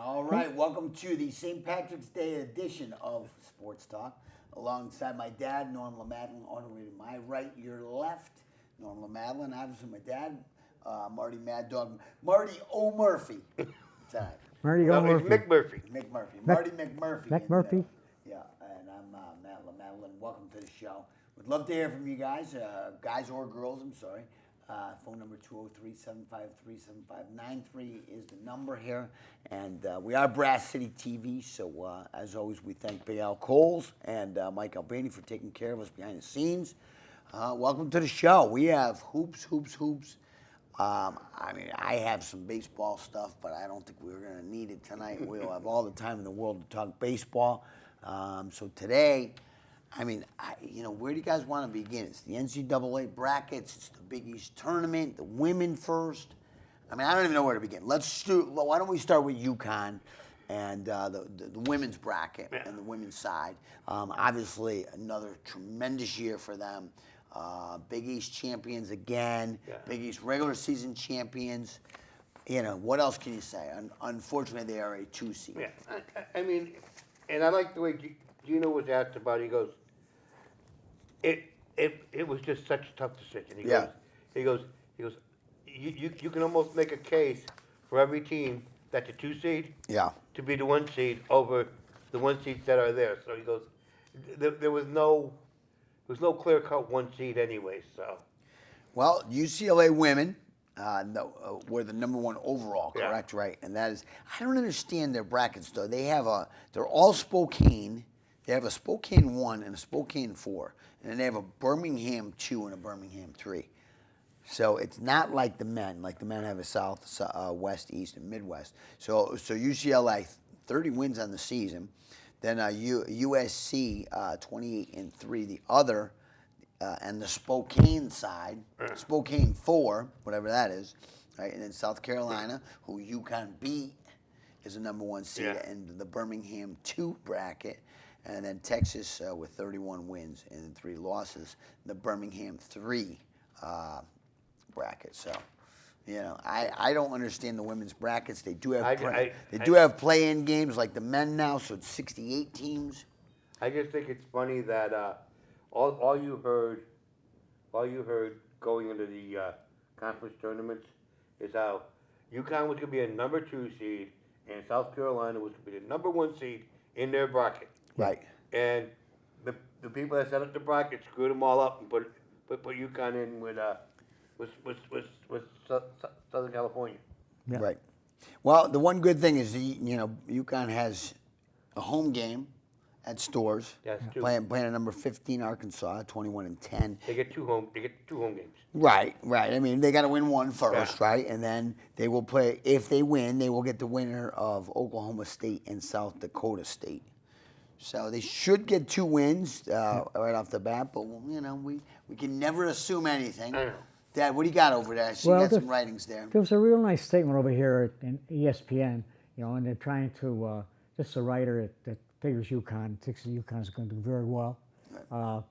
All right, welcome to the St. Patrick's Day edition of Sports Talk. Alongside my dad, Norm LaMadeline, all the way to my right, your left, Norm LaMadeline. Obviously, my dad, Marty Mad Dog, Marty O'Murphy. Tonight. Marty O'Murphy. It's Mick Murphy. Mick Murphy. Marty McMurphy. McMurphy. Yeah, and I'm Matt LaMadeline. Welcome to the show. Would love to hear from you guys, guys or girls, I'm sorry. Phone number 203-753-7593 is the number here. And we are Brass City TV, so as always, we thank Big Al Coles and Mike Albani for taking care of us behind the scenes. Welcome to the show. We have hoops. I mean, I have some baseball stuff, but I don't think we're going to need it tonight. We'll have all the time in the world to talk baseball. So today, I mean, where do you guys want to begin? It's the NCAA brackets. It's the Big East tournament. The women first. I mean, I don't even know where to begin. Why don't we start with UConn and the women's bracket and the women's side. Obviously, another tremendous year for them. Big East champions again. Yeah. Big East regular season champions. What else can you say? Unfortunately, they are a 2 seed. Yeah, I mean, and I like the way Gino was asked about it. He goes, it was just such a tough decision. He goes, you can almost make a case for every team that's a 2 seed to be the 1 seed over the 1 seeds that are there. So he goes, there was no clear-cut 1 seed anyway. So, well, UCLA women were the number 1 overall, correct? Yeah. Right, and that is, I don't understand their brackets though. They're all Spokane. They have a Spokane 1 and a Spokane 4, and then they have a Birmingham 2 and a Birmingham 3. So it's not like the men. Like the men have a South, West, East, and Midwest. So UCLA 30 wins on the season. Then USC 28-3. The other and the Spokane side, Spokane 4, whatever that is, right? And then South Carolina, who UConn beat, is the number 1 seed in the Birmingham 2 bracket. And then Texas with 31 wins and 3 losses, the Birmingham 3 bracket. So, I don't understand the women's brackets. They do have have play-in games like the men now, so it's 68 teams. I just think it's funny that all you heard going into the conference tournaments is how UConn was going to be a number 2 seed and South Carolina was going to be the number 1 seed in their bracket. Right. And the people that set up the bracket screwed them all up and put UConn in with Southern California. Yeah. Right. Well, the one good thing is UConn has a home game at Stores. Yes, playing at number 15 Arkansas, 21-10. They get two home games. Right. I mean, they got to win one first, right? And then they will play. If they win, they will get the winner of Oklahoma State and South Dakota State. So they should get 2 wins right off the bat, but we can never assume anything. I know. Dad, what do you got over there? You got some writings there. There was a real nice statement over here in ESPN, and they're trying to, just a writer that figures thinks that UConn is going to do very well. Right.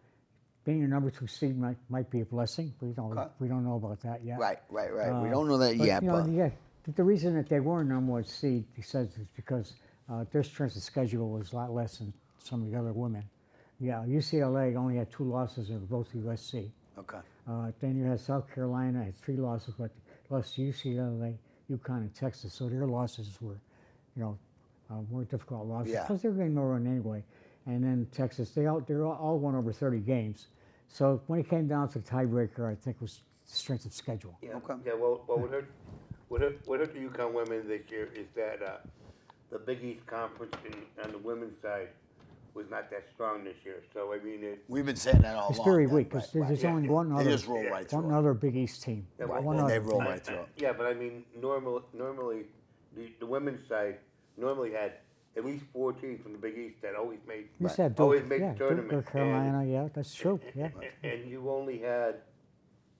Being a number 2 seed might be a blessing. We don't know about that yet. Right. We don't know that yet. The reason that they were a number 1 seed, he says, is because their strength of schedule was a lot less than some of the other women. Yeah, UCLA only had 2 losses and both USC. Okay. Then you had South Carolina had 3 losses, but lost UCLA, UConn, and Texas. So their losses were, more difficult losses. Yeah. Plus they were getting no run anyway. And then Texas, they all won over 30 games. So when it came down to the tiebreaker, I think was strength of schedule. Yeah. Okay. Yeah. Well, what hurt the UConn women this year is that the Big East Conference on the women's side was not that strong this year. So I mean, we've been saying that all along. It's very weak because there's only one other. They just roll right through. One other Big East team. Yeah, they roll right through. Yeah, but I mean, normally the women's side normally had at least 4 teams from the Big East that always made the tournament. Duke, Carolina, that's true. Yeah. And you only had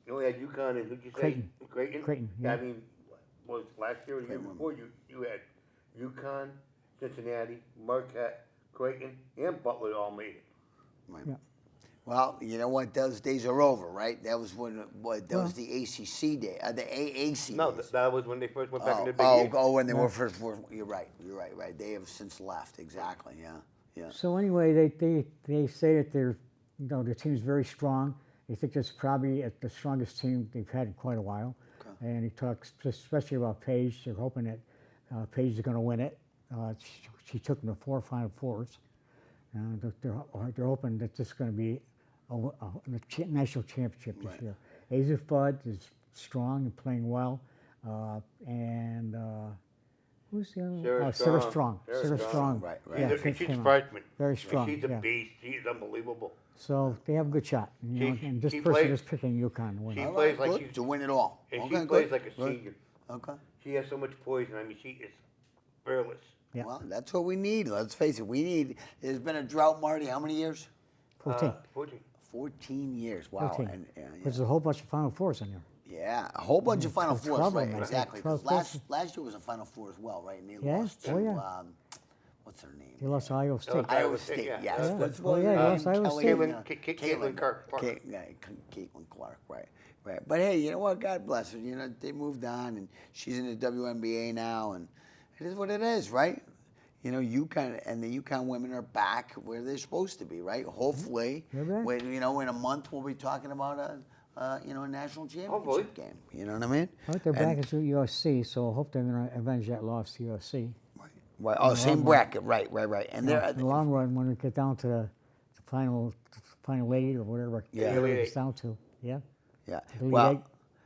UConn and who'd you say? Creighton. Yeah. I mean, was last year or the year before you had UConn, Cincinnati, Marquette, Creighton, and Butler all made it. Right. Yeah. Well, you know what? Those days are over, right? That was when that was the ACC day, the AAC No, days. that was when they first went back in the Big East. When they were first. You're right. Right. They have since left. Exactly. Yeah. So anyway, they say that their team's very strong. They think it's probably the strongest team they've had in quite a while. Okay. And he talks especially about Paige. They're hoping that Paige is going to win it. She took them to 4 Final Fours. They're hoping that this is going to be a national championship this year. Asia Fudd is strong and playing well. Who's the other? Sarah Strong. Sarah Strong. Right. Yeah, She's a freshman. Very strong. She's a beast. She's unbelievable. So they have a good shot. And this she person plays- is picking UConn to win. She it. plays like Good, she's to win it all. and Okay, she plays good, like a good. senior. Okay. She has so much poison. I mean, she is fearless. Yeah. Well, that's what we need. Let's face it. There's been a drought, Marty. How many years? 14. 14. 14 years. Wow. 14. And, There's a whole bunch of Final Fours in there. yeah, a whole bunch of Final 12 Fours, of right? them, Exactly. 12, 'Cause last year was a Final Four as well, right? And they Yeah? lost to Oh, yeah. what's her name? They lost to Iowa State. Iowa State. yeah. Yes. Yeah. What's Oh, yeah, her they name? lost Iowa State. Caitlin Clark. Caitlin Clark, right. But hey, you know what? God bless her. You know, they moved on, and she's in the WNBA now, and it is what it is, right? You know, UConn and the UConn women are back where they're supposed to be, right? Hopefully, They're back. in a month we'll be talking about a national championship Hopefully. game. You know what I mean? Well, they're back into USC, so I hope they're going to avenge that loss to USC. Right. Oh, same bracket. Right. And they're In the long run, when we get down to the final 8 or whatever it gets down to. Yeah. yeah. Elite Well, Eight.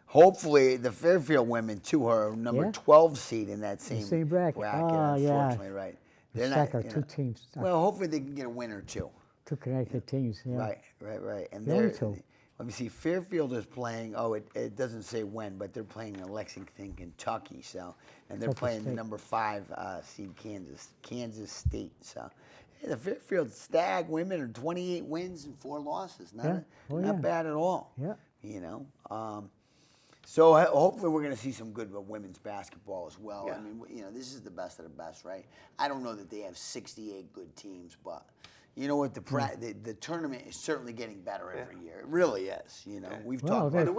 hopefully the Fairfield women too are number Yeah. 12 seed in that same bracket. Oh, yeah. unfortunately, right? The second, two teams. Well, hopefully they can get a win or two. 2 Connecticut teams. Yeah. Right. And The only they're, two. let me see, Fairfield is playing, it doesn't say when, but they're playing in Lexington, Kentucky, so, and they're Kentucky playing the State. number 5 seed Kansas State, so. Hey, the Fairfield Stag women are 28 wins and 4 losses, not bad at all. Yeah. You know, so hopefully we're going to see some good women's basketball as well. Yeah. I mean, you know, this is the best of the best, right? I don't know that they have 68 good teams, but you know what? The tournament is certainly getting better every year. It really is. You know, we've Well, talked Well, about the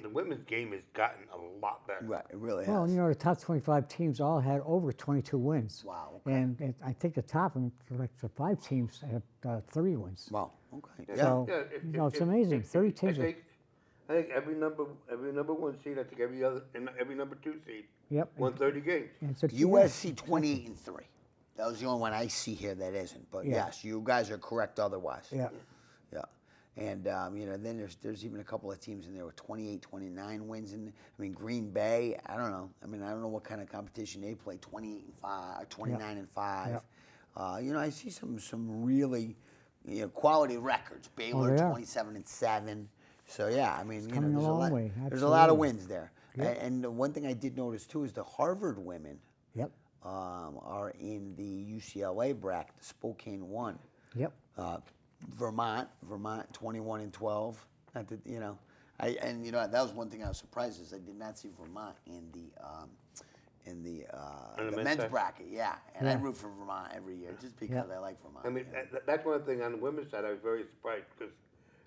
women's game has gotten a lot better. right. It really Well, has. you know, the top 25 teams all had over 22 wins. Wow, okay. And I think the top, like the 5 teams, have 30 wins. Wow. Okay. Yeah. Yeah. So, you know, it's amazing. 30 teams. I think every number 1 seed. I think every number 2 seed. Yep. Won 30 games. And so, USC 28 and 3. That was the only one I see here that isn't. But Yeah. yes, you guys are correct otherwise. Yeah. Yeah. And, you know, then there's even a couple of teams in there with 28, 29 wins. And I mean, Green Bay, I don't know. I mean, I don't know what kind of competition they play, 28 and 5, 29 and 5. You know, I see some really, you know, quality records. Baylor, they are. 27 and 7. So, yeah, I mean, you know, coming a there's a long lot, way, there's a lot of absolutely. wins there. And the one thing I did notice, too, is the Harvard women Yep. are in the UCLA bracket, the Spokane 1. Yep. Vermont 21 and 12. Not that, you know, you know, that was one thing I was surprised is I did not see Vermont in the men's side? bracket. Yeah, and I Yeah. root for Vermont every year just because I like Vermont. I mean, yeah. that's one thing on the women's side. I was very surprised because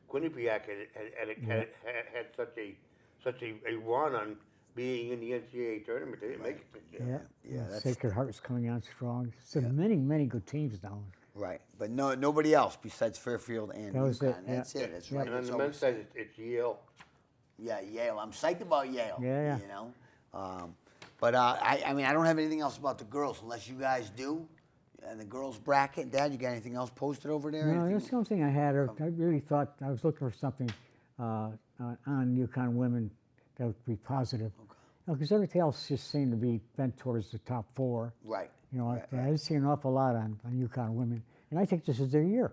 Quinnipiac had such a run on being in the NCAA tournament. They didn't make it this year. Yeah. that's- Sacred Heart's coming out strong. So many good teams now. Right, but nobody else besides Fairfield and That was UConn. it, yeah. That's it. That's Yeah. right. And on It's the always- men's side, it's Yale. Yeah, Yale. I'm psyched about Yale. Yeah. You know, but I mean, I don't have anything else about the girls unless you guys do. And the girls bracket, Dad, you got anything else posted over there? No, Anything- that's the only thing I had. I really thought I was looking for something on UConn women that would be positive. Because everything else just seemed to be bent towards the top 4. Right. You know, right, I didn't see an awful lot on UConn women. And I think this is their year.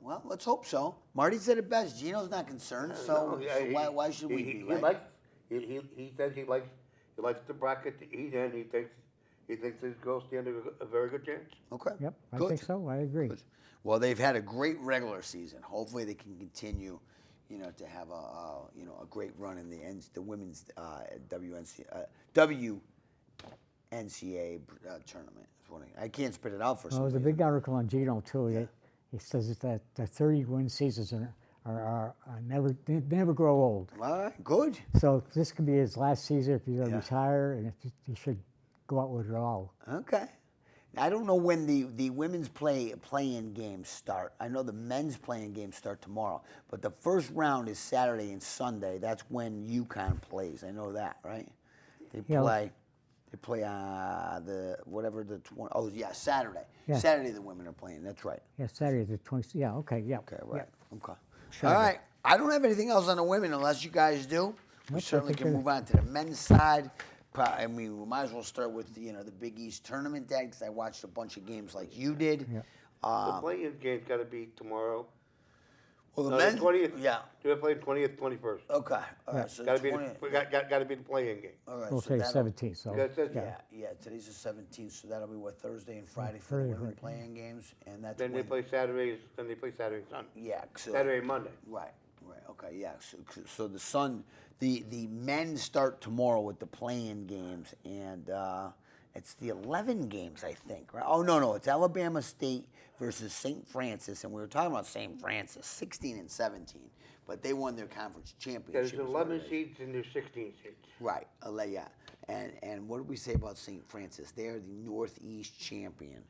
Well, let's hope so. Marty said it best. Gino's not concerned, so, No, yeah, so why should we be? He Right? he says he likes the bracket that he's in. He thinks his girls stand a very good chance. Okay. Yep, I Good. think so. I agree. Good. Well, they've had a great regular season. Hopefully, they can continue, you know, to have a great run in the women's WNCAA tournament. I can't spit it out for Well, some there's a reason. big article on Gino, too. He says that the 30-win seasons they never grow old. All right, good. So this could be his last season if he's going to Yeah. retire, and if he should go out with it all. Okay. I don't know when the women's play-in games start. I know the men's play-in games start tomorrow, but the first round is Saturday and Sunday. That's when UConn plays. I know that, right? They Yeah. play. They play the whatever the 20. Oh yeah, Saturday. Yeah. Saturday the women are playing. That's right. Yeah, Saturday the 20th. Yeah, okay, yeah. Okay, right. Okay. Sure. All right. I don't have anything else on the women unless you guys do. We Nope, I certainly think can that- move on to the men's side. I mean, we might as well start with the Big East tournament day because I watched a bunch of games like you did. Yeah. The play-in game's got to be tomorrow. Well, the No, men, the 20th. yeah. They're playing 20th, 21st. Okay, all right. So Got to be 20th. got to be the play-in game. All right. We'll so say that'll- 17th. So Because it says- Yeah. Today's the 17th, so that'll be what Thursday and Friday for the Thursday, women right. playing games, and that's Then they when- play Saturdays. Then they play Saturday and Sunday. Yeah. So, Saturday and Monday. Right. Okay. Yeah. So the men start tomorrow with the play-in games, and it's the 11 games, I think. Right? Oh no, it's Alabama State versus St. Francis, and we were talking about St. Francis, 16 and 17, but they won their conference championship. There's is what 11 it is. seats and there's 16 seats. Right. Yeah. And what did we say about St. Francis? They are the Northeast champion.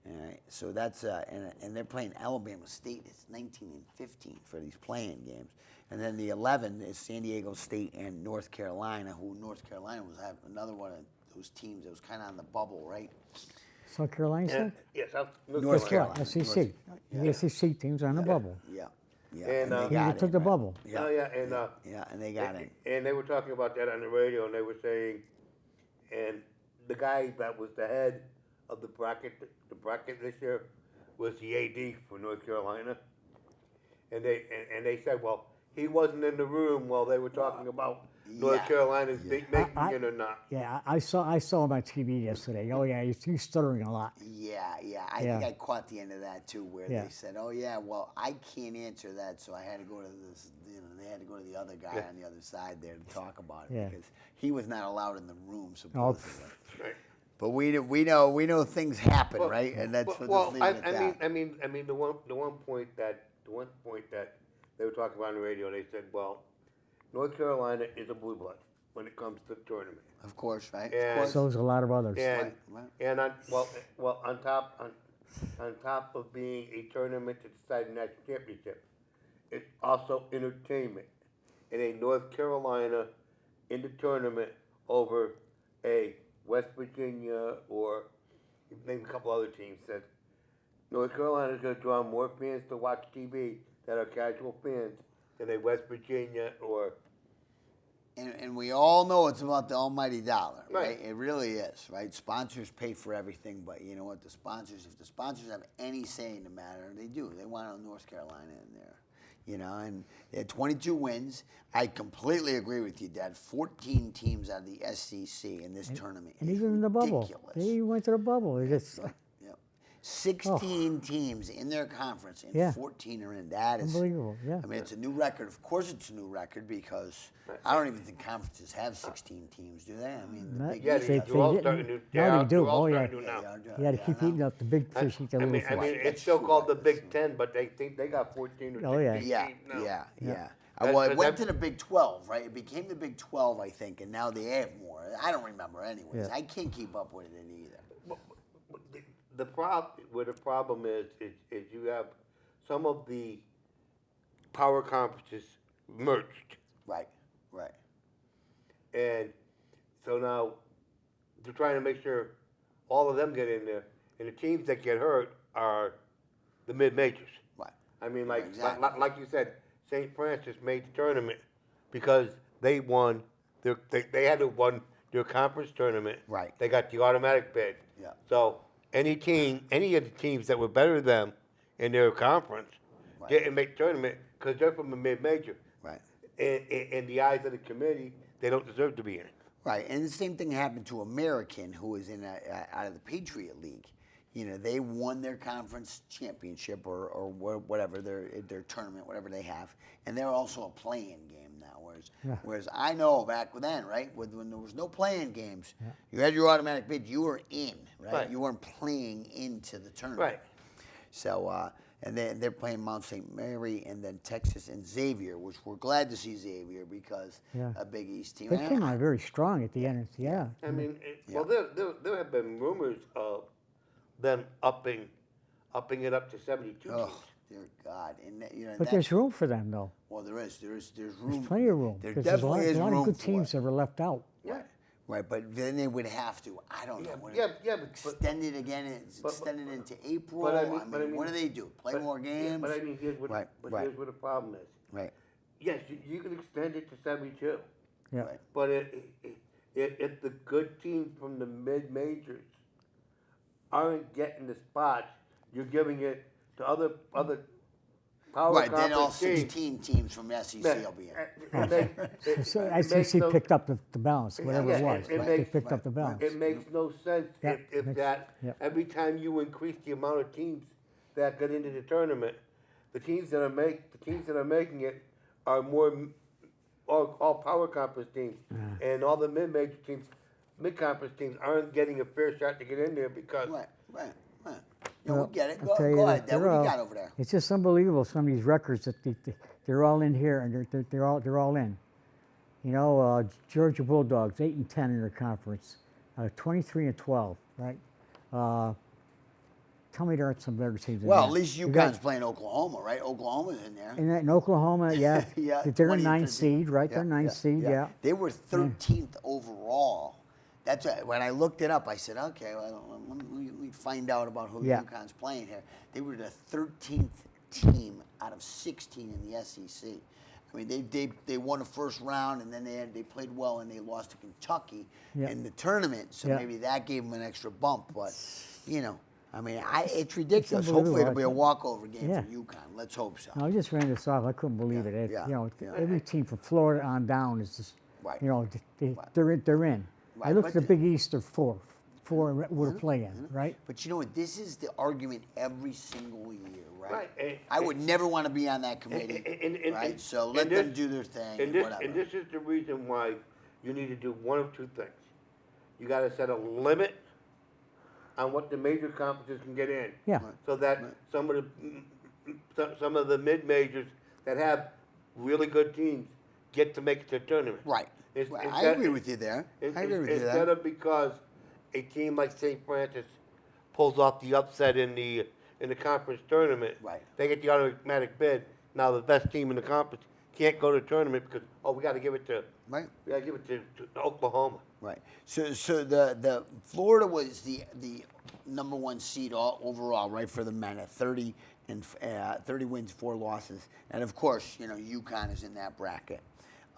All right, so that's and they're playing Alabama State. It's 19 and 15 for these playing games, and then the 11 is San Diego State and North Carolina. Who North Carolina was another one of those teams that was kind of on the bubble, right? South Carolina And, said? yes, North Carolina. Carolina. SEC. The SEC teams are on the bubble. Yeah, And, they He He got even took in, the right? bubble. Yeah, Oh, yeah, and and they got in. And they were talking about that on the radio, and they were saying, and the guy that was the head of the bracket this year was the AD for North Carolina, and they said, well, he wasn't in the room while they were talking about North Yeah. Carolina's making I- it or not. Yeah, I saw him on TV yesterday. Oh yeah, he's stuttering a lot. Yeah. I Yeah. think I caught the end of that too, where Yeah. they said, "Oh yeah, well I can't answer that, so I had to go to this." They had to go to the other guy on the other side there to talk about it Yeah. because he was not allowed in the room Oh, supposedly. Right. But we know things happen, right? And that's what well, just leave it at that. I mean, the one point that they were talking about on the radio, they said, well, North Carolina is a blue blood when it comes to the tournament. Of course, right? And- Of course. so there's a lot of others. And Right. and on top of being a tournament to decide a national championship, it's also entertainment. And a North Carolina in the tournament over a West Virginia or maybe a couple other teams said North Carolina is going to draw more fans to watch TV that are casual fans than a West Virginia or And we all know it's about the almighty dollar, right? Right. It really is, right? Sponsors pay for everything, but you know what? If the sponsors have any say in the matter, they do. They want North Carolina in there, and they had 22 wins. I completely agree with you, Dad. 14 teams out of the SEC in this tournament. And is even in the bubble, ridiculous. they went to the bubble. They just, Yep. 16 teams in their conference, and Yeah. 14 are in. That is Unbelievable, yeah. I mean, it's a new record. Of course, it's a new record because I don't even think conferences have 16 teams, do they? I mean, the Not- Big yeah, East they does. do all didn't. starting to No, yeah, they do. they're all Oh, yeah. starting to now. you got to keep eating up the big fish, eat the I little mean, fish. it's That's still true, called the that is Big Ten, but they think they got 14 or 16 Oh, yeah. Yeah, teams now. yeah. That- Well, it that- went to the Big 12, right? It became the Big 12, I think, and now they have more. I don't remember, anyways. Yeah. I can't keep up with it either. The problem is you have some of the power conferences merged, Right. and so now they're trying to make sure all of them get in there, and the teams that get hurt are the mid majors. Right. I mean, like Exactly. like you said, St. Francis made the tournament because they won. They had to won their conference tournament. Right. They got the automatic bid. Yeah. So any of the teams that were better than them in their conference Right. didn't make the tournament because they're from a mid-major. Right. In the eyes of the committee, they don't deserve to be in it. Right, and the same thing happened to American, who was in out of the Patriot League. They won their conference championship or whatever their tournament, whatever they have, and they're also a play-in game now. Whereas I know back then, right, when there was no play-in games, you had your automatic bid, you were in, right? Right. You weren't playing into the tournament. Right. So and then they're playing Mount St. Mary and then Texas and Xavier, which we're glad to see Xavier because a Big East team. They came out very strong at the end. Yeah. I mean, well, there have been rumors of them upping it up to 72 teams. Oh, dear God! And But there's room for them, though. Well, there is. There's room. There's plenty of room. There 'cause definitely is there's a lot room of good for teams it. that were left out. Yeah. Right, but then they would have to. I don't know. But Extend it again. Extend it into April. but I I mean- mean, what do they do? Play more games? But I mean, here's what here's what the problem is. Right. Yes, you can extend it to 72. Yeah. Right. But if the good teams from the mid-majors aren't getting the spots, you're giving it to other power Right. Then all conference teams. 16 teams from the SEC will be in. So it makes SEC no- picked up the balance, whatever it Yeah, was. it They makes- picked up the balance. It makes no sense Yeah, if makes- that yeah. every time you increase the amount of teams that get into the tournament, the teams that are making it are more all power conference teams, and all the mid-major teams, mid-conference teams aren't getting a fair shot to get in there because Right. Yeah, Well, we get it. I'll Go tell you ahead. that Dad, what do they're, you got over there? It's just unbelievable, some of these records that they're all in here, and they're all in. You know, Georgia Bulldogs 8-10 in their conference, 23-12, right? Tell me there aren't some better teams. Well, in at there. least You UConn's got- playing Oklahoma, right? Oklahoma's in there. in Oklahoma, yeah, Yeah, they're a 20 9 to- seed, right? They're a 9 seed, yeah. They were 13th overall. That's when I looked it up. I said, okay, well, let me find out about who Yeah. UConn's playing here. They were the 13th team out of 16 in the SEC. I mean, they won the first round, and then they played well, and they lost to Kentucky Yeah. in the tournament. So Yeah. maybe that gave them an extra bump. But I mean, it's ridiculous. unbelievable. Hopefully, it'll be a walkover game Yeah. for UConn. Let's hope so. I just ran this off. I couldn't believe Yeah, it. yeah, You know, yeah. every team from Florida on down is just, Right. you know, they're in. I Right, looked but at the Big East, they're four were playing, right? But you know what? This is the argument every single year, right? Right, I would never want to be on that committee, right? So let them do their thing, and whatever. And this is the reason why you need to do one of two things. You got to set a limit on what the major conferences can get in. Yeah. So that some of the mid majors that have really good teams get to make it to the tournament. Right. I agree with you there. I agree with you Instead there. of because a team like St. Francis pulls off the upset in the conference tournament, Right. they get the automatic bid. Now the best team in the conference can't go to the tournament because we got to give it to Right. we got to give it to Oklahoma. Right. So the Florida was the number one seed overall, right, for the men at 30 wins, 4 losses, and of course, UConn is in that bracket.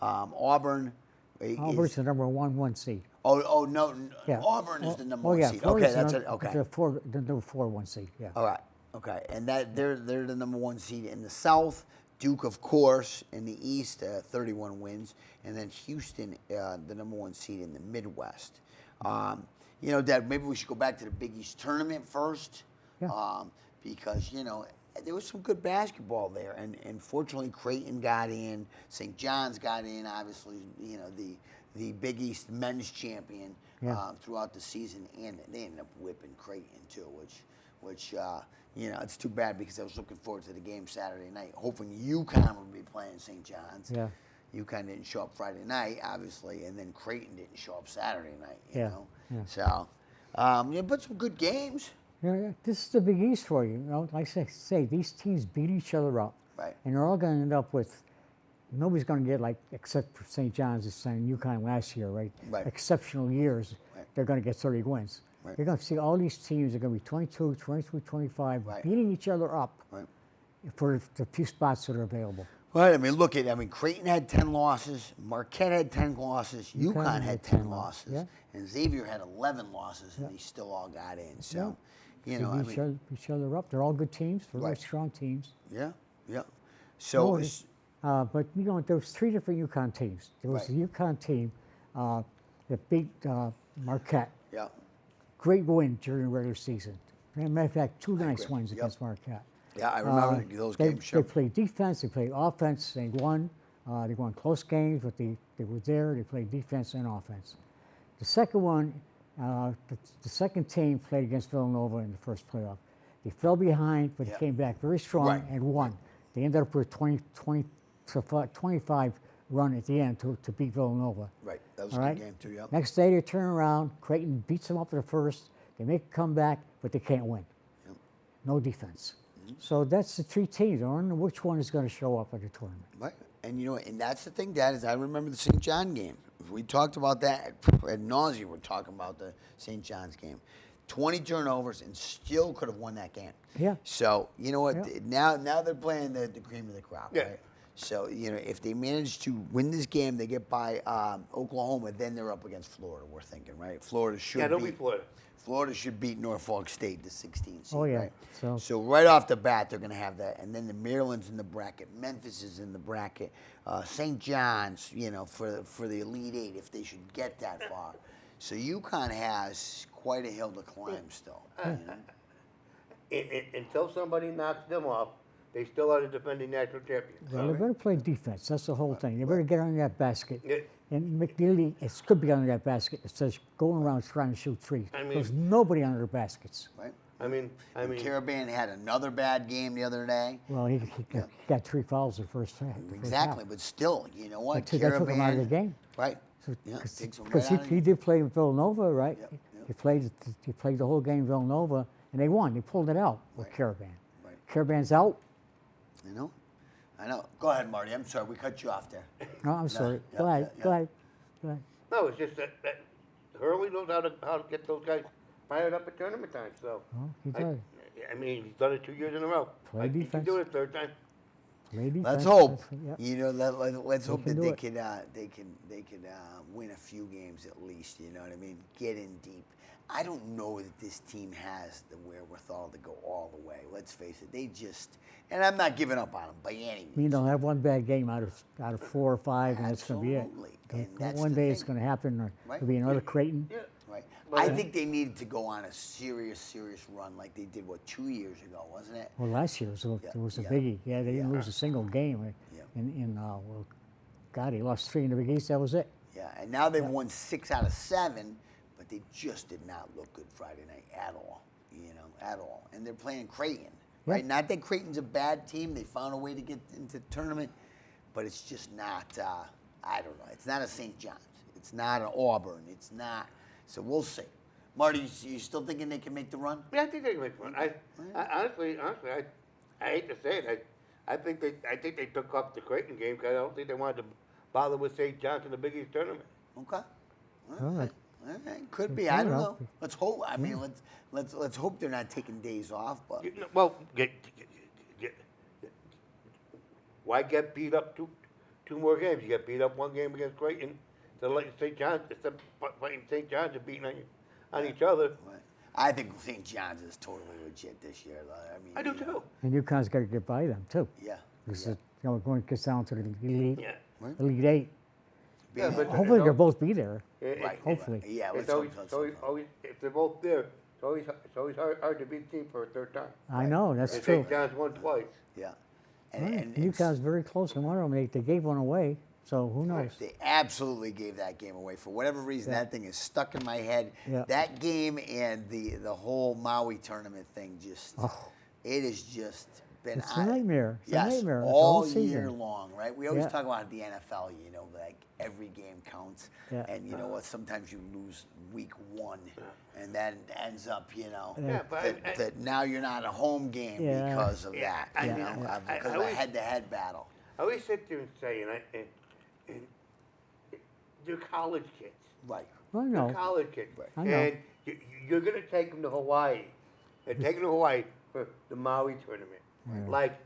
Auburn's the number one seed. Oh no! Yeah. Auburn is the number one yeah, seed. Florida's Okay, that's the it. Okay. The number 4 seed. Yeah. All right. Okay, and they're the number one seed in the South. Duke, of course, in the East, 31 wins, and then Houston, the number one seed in the Midwest. Dad, maybe we should go back to the Big East tournament first, Yeah. because there was some good basketball there, and fortunately Creighton got in, St. John's got in, obviously, the Big East men's champion throughout the season, and they ended up whipping Creighton too, which it's too bad because I was looking forward to the game Saturday night, hoping UConn would be playing St. John's. Yeah. UConn didn't show up Friday night, obviously, and then Creighton didn't show up Saturday night. You Yeah, know, yeah. so but some good games. Yeah. This is the Big East for you. Like I say, these teams beat each other up. Right. And they're all going to end up with, nobody's going to get, like, except for St. John's and UConn last year, right? Right. Exceptional years, Right. they're going to get 30 wins. Right. You're going to see all these teams are going to be 22, 23, 25, Right. beating each other up Right. for the few spots that are available. Well, Creighton had 10 losses, Marquette had 10 losses, UConn had 10 losses, yeah. and Xavier had 11 losses, and they still all got in. So, They beat each other up. They're all good teams. They're very Right. strong teams. yeah. So, But there was 3 different UConn teams. There was Right. the UConn team that beat Marquette. yeah, Great win during the regular season. As a matter of fact, 2 nice agree. wins Yep. against Marquette. yeah, I remember those They games. Sure. played defense. They played offense. They won. They won close games, but they were there. They played defense and offense. The second one, the second team played against Villanova in the first playoff. They fell behind, but Yeah. came back very strong Right. and won. They ended up with 25 run at the end to beat Villanova. Right. That was a All good right? game too. Yeah. Next day, they turn around. Creighton beats them up in the first. They make a comeback, but they can't win. Yep. No defense. So that's the three teams. I don't know which one is going to show up at the tournament. Right. And you know, and that's the thing, Dad, is I remember the St. John game. We talked about that ad nauseum. We're talking about the St. John's game. 20 turnovers and still could have won that game. Yeah. So you know what? Yeah. Now they're playing the cream of the crop, Yeah. right? So you know, if they manage to win this game, they get by Oklahoma. Then they're up against Florida. We're thinking, right? Florida should. Yeah, don't beat, be Florida. Florida should beat Norfolk State, the 16 seed. Oh, yeah. Right? So- right off the bat, they're going to have that. And then the Maryland's in the bracket. Memphis is in the bracket. St. John's, you know, for the Elite Eight, if they should get that far. So UConn has quite a hill to climb still. You know? Until somebody knocks them off, they still are the defending national champions. Well, they better play defense. That's the whole thing. They better get under that basket. Yeah. And McNeely, it could be under that basket. It says going around trying to shoot threes. I mean- There's nobody under the baskets. Right? I mean, Caravan had another bad game the other day. Well, he got 3 fouls the first half. Exactly, but still, you know what? That took him out of the game. Right. Yeah, takes him Because right out of he did play in Villanova, right? Yep, yep. He played the whole game in Villanova, and they won. They pulled it out with Caravan. Right. Caravan's out. You know? I know. Go ahead, Marty. I'm sorry. We cut you off there. No, I'm sorry. yeah, Go ahead. yeah, Go yeah. ahead. Go ahead. no, it's just that Hurley knows how to get those guys fired up at tournament time. So Well, he does. I mean, he's done it 2 years in a row. Play He can defense. do it a third time. Play defense. Let's hope. Yep. You know, let's hope can that do they it. could win a few games at least. You know what I mean? Get in deep. I don't know that this team has the wherewithal to go all the way. Let's face it. They just, and I'm not giving up on them by any means. You know, have one bad game out of 4 or 5, and that's going to be it. Absolutely. And that's One the day it's thing. going to happen, or Right. it'll be another Creighton. Yeah. Right. But- I think they needed to go on a serious run like they did, 2 years ago, wasn't it? Well, last year it was a yeah. biggie. Yeah, they didn't Yeah. lose a single game. Yeah. Well, God, he lost 3 in the Big East. That was it. Yeah, and now they've won 6 out of 7, but they just did not look good Friday night at all. You know, at all. And they're playing Creighton, right? Yeah. Not that Creighton's a bad team. They found a way to get into the tournament, but it's just not. I don't know. It's not a St. John's. It's not an Auburn. It's not. So we'll see. Marty, you still thinking they can make the run? Yeah, I think they can make one. I honestly, I hate to say it. I think they took off the Creighton game because I don't think they wanted to bother with St. John's in the Big East tournament. Okay. All right. All right. Could be. Fair I don't enough. know. Let's hope. I mean, let's hope they're not taking days off. But Well, why get beat up two more games? You get beat up one game against Creighton, then let St. John's instead of fighting St. John's and beating on each other. right. I think St. John's is totally legit this year. Though. I mean, I do you know, too. And UConn's got to get by them, too. Yeah. Because yeah. when it gets down to the Elite, Yeah. Right. Elite 8, Yeah, but hopefully it's they'll both be there. Right. Hopefully. Right. Yeah. It's Let's always, hope it's so. always, if they're both there, it's always hard to beat a team for a third time. I know, that's And true. St. John's won twice. Yeah. Right. And it's- UConn's very close in one of them. They gave one away, so who knows? They absolutely gave that game away. For whatever reason, that thing is stuck in my head. Yeah. That game and the whole Maui tournament thing just, Oh. it has just been It's a nightmare. It's a yes, nightmare. It's the all whole season. year long, right? We always Yeah. talk about the NFL, you know, like every game counts. Yeah. And you know what? Sometimes you lose week 1, and then ends up, you know, Yeah, but that now you're not a home game Yeah. because of Yeah, that, you I- know, I- because I of a always- head-to-head battle. I always sit there and say, and they're college kids. Right. I They're know. college kids. Right. I know. And you're going to take them to Hawaii. They're taking them to Hawaii for the Maui tournament. Like,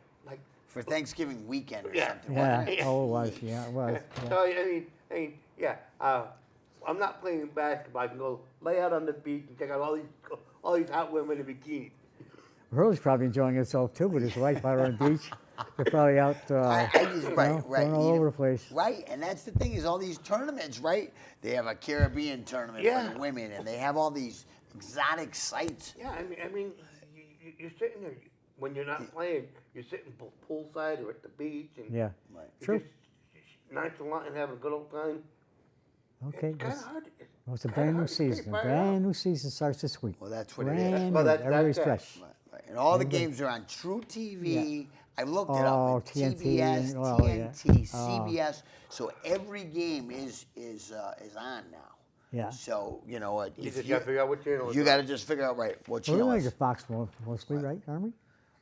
For Thanksgiving weekend or Yeah. something. Yeah. wasn't it? Oh, it was. Yeah, it was. Yeah. so I mean, yeah. I'm not playing basketball. I can go lay out on the beach and check out all these hot women in bikinis. Hurley's probably enjoying himself too with his wife out on the beach. They're probably out I just, right. going all you know, over the place. Right, and that's the thing is all these tournaments, right? They have a Caribbean tournament Yeah. for the women, and they have all these exotic sites. Yeah, I mean, you're sitting there when you're not playing. You're sitting poolside or at the beach, and Yeah. Right. you're True. just nonchalant and having a good old time. Okay. It's kind It's, of hard. it's a kinda brand new hard to stay season. A fired brand up. new season starts this week. Well, that's what it is. Brand Well, new. that's Everybody's that. fresh. Right, right. And all the games are on True TV. I looked it Oh, up. TNT, TBS, oh, yeah. TNT, CBS. So every game is on now. Yeah. So you know what? You just got to figure out what channel. You got to just figure out what We're channel. going Is. to get Fox mostly, right? Aren't we?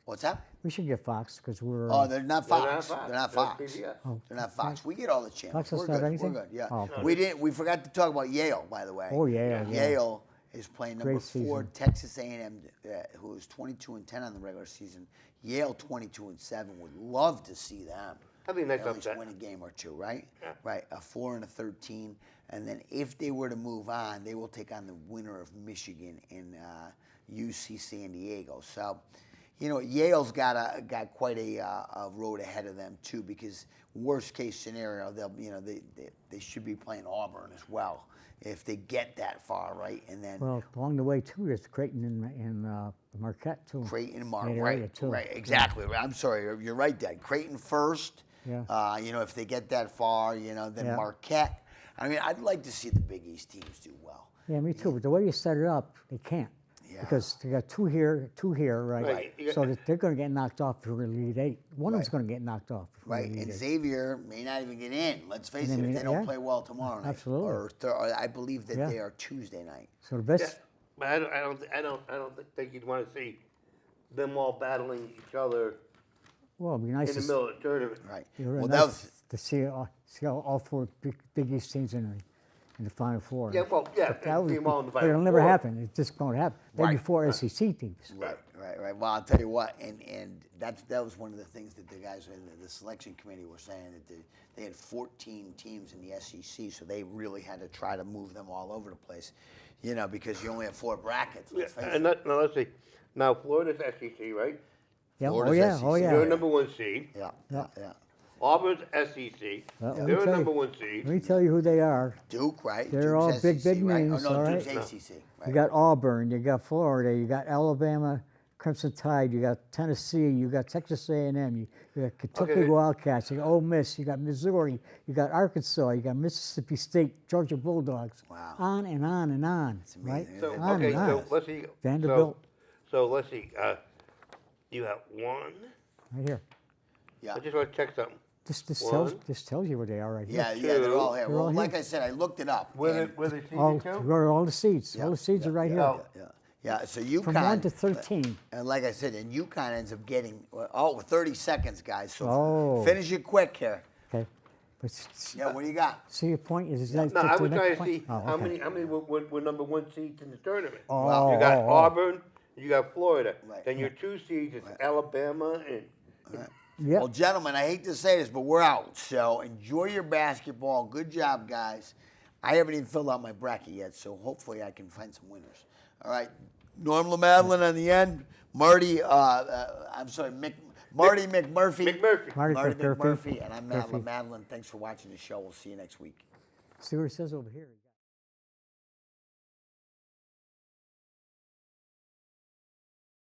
What's that? We should get Fox because we're. Oh, they're not They're not Fox. Fox. They're not They're Fox. PBS. Oh, They're not Fox. We get all the channels. Fox doesn't We're have good. anything? We're good. Yeah. Oh, okay. We didn't. We forgot to talk about Yale, by the way. Oh, Yale, yeah. Yale is playing number Great 4 season. Texas A&M, who is 22-10 on the regular season. Yale 22-7. Would love to see them. That'd be a nice at least upset. win a game or two, right? Yeah. Right. A 4 and a 13, and then if they were to move on, they will take on the winner of Michigan and UC San Diego. So, you know, Yale's got quite a road ahead of them too, because worst case scenario, they should be playing Auburn as well if they get that far, right? And then Well, along the way too, there's Creighton and Marquette too. Creighton and That area, too. right, exactly. I'm sorry, you're right, Dad. Creighton first. Yeah. You know, if they get that far, you know, then Yeah. Marquette. I mean, I'd like to see the Big East teams do well. Yeah, me too. But the way you set it up, they can't. Yeah. Because they got two here, right? Right. So that they're going to get knocked off for Elite Eight. One of them's going to get knocked off. For Right, Elite and Eight. Xavier may not even get in. Let's face it, And if they they don't yeah. play well tomorrow night, Absolutely. or I believe that Yeah. they are Tuesday night. So the best. Yeah, but I don't think you'd want to see them all battling each other Well, it'd be nice in the to middle of the tournament. Right. You're Well, nice that was to see all four Big East teams in the Final Four. Yeah, well, yeah, But that would see 'em all in the but Final it'll never Four. happen. It's just going to happen. There'll be Right. 4 SEC teams. right. Well, I'll tell you what, and that was one of the things that the guys in the selection committee were saying, that they had 14 teams in the SEC, so they really had to try to move them all over the place, you know, because you only have 4 brackets. Yeah, Let's face and it. now let's see. Now Florida's SEC, right? Yeah. Florida's Oh yeah. SEC. Oh yeah. They're number 1 seed. Yeah. Auburn's SEC. Well, let me They're a tell number you- 1 seed. Let me tell you who they are. Duke, right? They're all Duke's big, SEC, big right? names, Oh, no, all Duke's right? ACC. Right. You got Auburn, you got Florida, you got Alabama Crimson Tide, you got Tennessee, you got Texas A&M, you got Kentucky Okay. Wildcats, you got Ole Miss, you got Missouri, you got Arkansas, you got Mississippi State, Georgia Bulldogs. Wow. On and on and on, right? amazing. So On okay, and on. so let's see. Vanderbilt. So let's see. You have 1. Right here. Yeah. I just want to check something. This tells you where they are right Yeah, here. yeah, they're all here. They're Well, all here. like I said, I looked it up. Where and- they seeded All, to? all the seeds. All the seeds are right here. Oh. Yeah, so UConn. From 1 to 13. And like I said, and UConn ends up getting, 30 seconds, guys. So Oh. finish it quick here. Okay. But Yeah, what do you got? see your point is No, that I the was next trying to point? see Oh, how okay. many were number 1 seeds in the tournament. Oh, You got oh, oh. Auburn, you got Florida. Right. Then your 2 seeds is Alabama and Yep. Well, gentlemen, I hate to say this, but we're out. So enjoy your basketball. Good job, guys. I haven't even filled out my bracket yet, so hopefully I can find some winners. All right. Norm LaMadeline on the end. Marty, Marty McMurphy. McMurphy. Marty Marty McMurphy. McMurphy. And I'm Matt Murphy. LaMadeline. Thanks for watching the show. We'll see you next week. See what it says over here.